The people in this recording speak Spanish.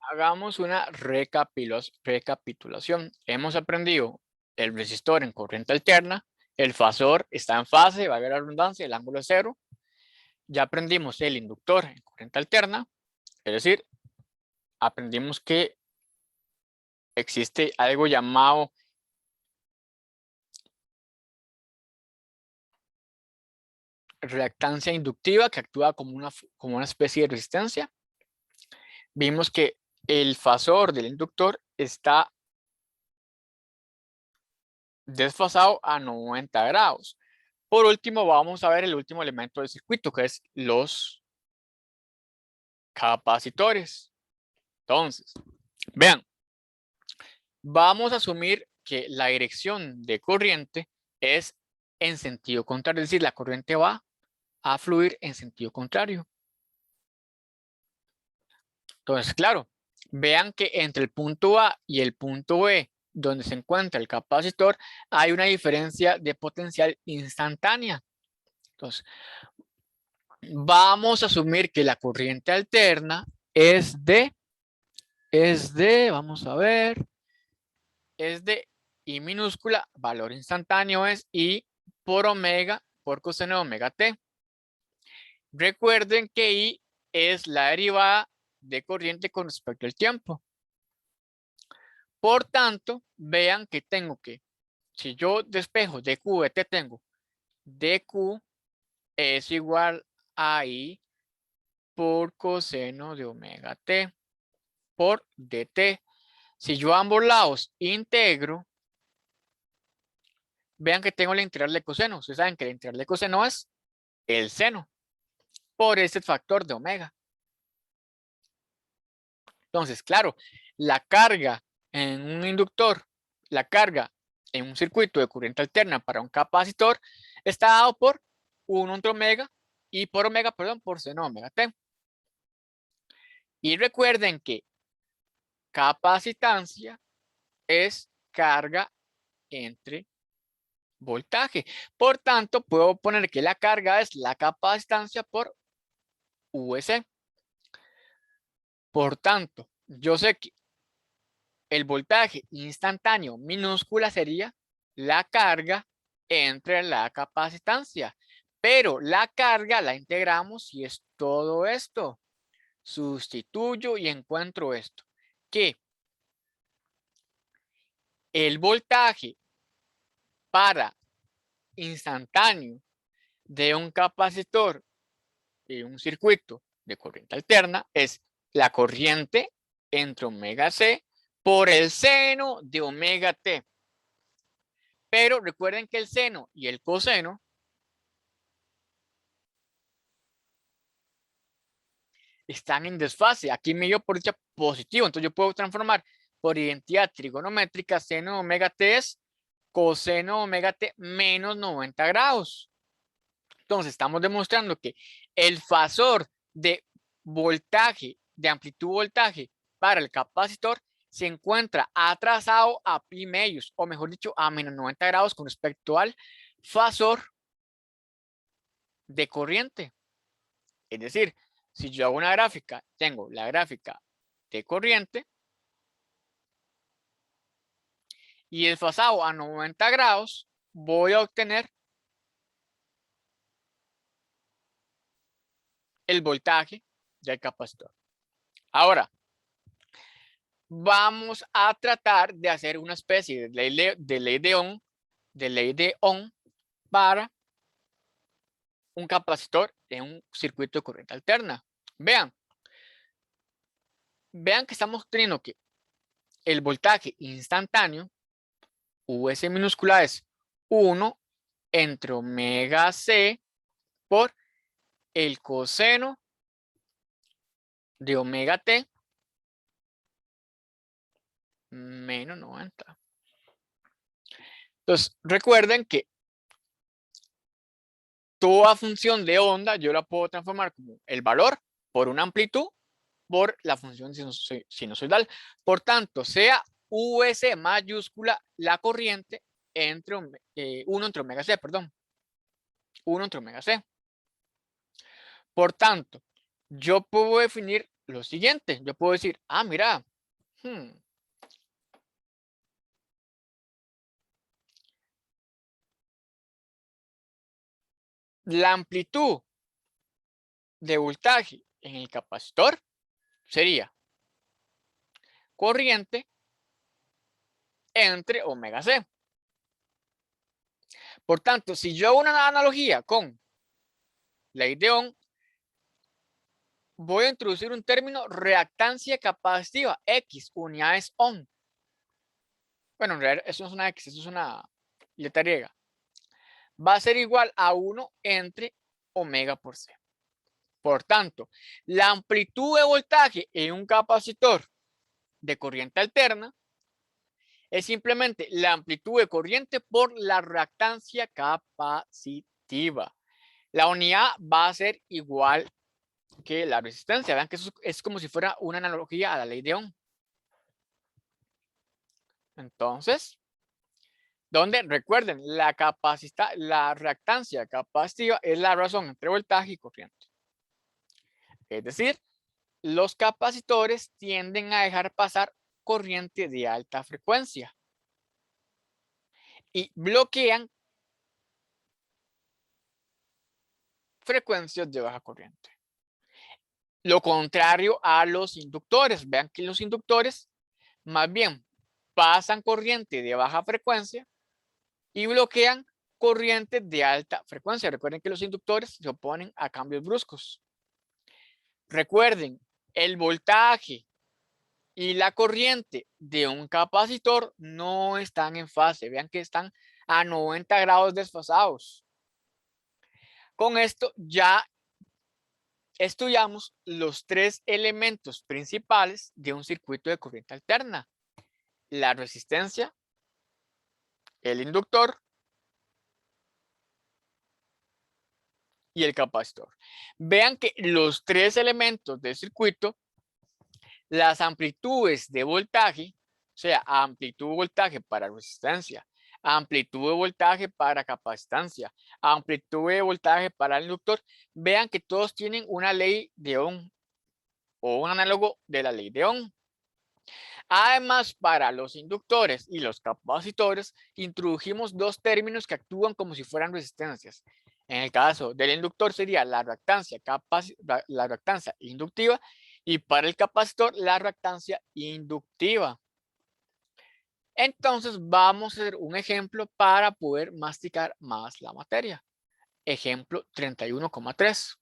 Hagamos una recapitulación. Hemos aprendido el resistor en corriente alterna, el fasor está en fase, valga la redundancia, el ángulo es cero. Ya aprendimos el inductor en corriente alterna, es decir, aprendimos que existe algo llamado reactancia inductiva que actúa como una especie de resistencia. Vimos que el fasor del inductor está desfasado a 90 grados. Por último, vamos a ver el último elemento del circuito, que es los capacitores. Entonces, vean, vamos a asumir que la dirección de corriente es en sentido contrario, es decir, la corriente va a fluir en sentido contrario. Entonces, claro, vean que entre el punto A y el punto B, donde se encuentra el capacitor, hay una diferencia de potencial instantánea. Entonces, vamos a asumir que la corriente alterna vamos a ver, es de I minúscula, valor instantáneo es I por omega por coseno de omega t. Recuerden que I es la derivada de corriente con respecto al tiempo. Por tanto, vean que tengo que, si yo despejo dQ de t, tengo dQ es igual a I por coseno de omega t por dt. Si yo a ambos lados integro, vean que tengo la integral de coseno. Ustedes saben que la integral de coseno es el seno por este factor de omega. Entonces, claro, la carga en un inductor, la carga en un circuito de corriente alterna para un capacitor está dado por 1 entre omega y por omega, perdón, por seno omega t. Y recuerden que capacitancia es carga entre voltaje. Por tanto, puedo poner que la carga es la capacitancia por UC. Por tanto, yo sé que el voltaje instantáneo minúscula sería la carga entre la capacitancia. Pero la carga la integramos y es todo esto. Sustituyo y encuentro esto. Que el voltaje para instantáneo de un capacitor y un circuito de corriente alterna es la corriente entre omega c por el seno de omega t. Pero recuerden que el seno y el coseno están en desfase. Aquí me dio por dicha positivo, entonces yo puedo transformar por identidad trigonométrica seno de omega t es coseno de omega t menos 90 grados. Entonces estamos demostrando que el fasor de voltaje, de amplitud voltaje para el capacitor se encuentra atrasado a pi medios, o mejor dicho, a menos 90 grados con respecto al fasor de corriente. Es decir, si yo hago una gráfica, tengo la gráfica de corriente y desfasado a 90 grados, voy a obtener el voltaje del capacitor. Ahora, vamos a tratar de hacer una especie de ley de Ohm para un capacitor en un circuito de corriente alterna. Vean que estamos teniendo que el voltaje instantáneo, Vs minúscula es 1 entre omega c por el coseno de omega t menos 90. Entonces, recuerden que toda función de onda yo la puedo transformar como el valor por una amplitud por la función sinusoidal. Por tanto, sea Vs mayúscula la corriente entre 1 entre omega c, perdón. 1 entre omega c. Por tanto, yo puedo definir lo siguiente. Yo puedo decir, ah, mira, la amplitud de voltaje en el capacitor sería corriente entre omega C. Por tanto, si yo hago una analogía con ley de Ohm, voy a introducir un término reactancia capacitiva, X, unidades Ohm. Bueno, en realidad eso no es una X, eso es una letra griega. Va a ser igual a 1 entre omega por C. Por tanto, la amplitud de voltaje en un capacitor de corriente alterna es simplemente la amplitud de corriente por la reactancia capacitiva. La unidad va a ser igual que la resistencia. Vean que eso es como si fuera una analogía a la ley de Ohm. Entonces, donde recuerden, la reactancia capacitiva es la razón entre voltaje y corriente. Es decir, los capacitores tienden a dejar pasar corriente de alta frecuencia y bloquean frecuencias de baja corriente. Lo contrario a los inductores. Vean que los inductores más bien pasan corriente de baja frecuencia y bloquean corriente de alta frecuencia. Recuerden que los inductores se oponen a cambios bruscos. Recuerden, el voltaje y la corriente de un capacitor no están en fase. Vean que están a 90 grados desfasados. Con esto ya estudiamos los tres elementos principales de un circuito de corriente alterna: la resistencia, el inductor y el capacitor. Vean que los tres elementos del circuito, las amplitudes de voltaje, o sea, amplitud de voltaje para resistencia, amplitud de voltaje para capacitancia, amplitud de voltaje para el inductor, vean que todos tienen una ley de Ohm o un análogo de la ley de Ohm. Además, para los inductores y los capacitores, introdujimos dos términos que actúan como si fueran resistencias. En el caso del inductor sería la reactancia inductiva y para el capacitor la reactancia inductiva. Entonces vamos a hacer un ejemplo para poder masticar más la materia. Ejemplo 31,3.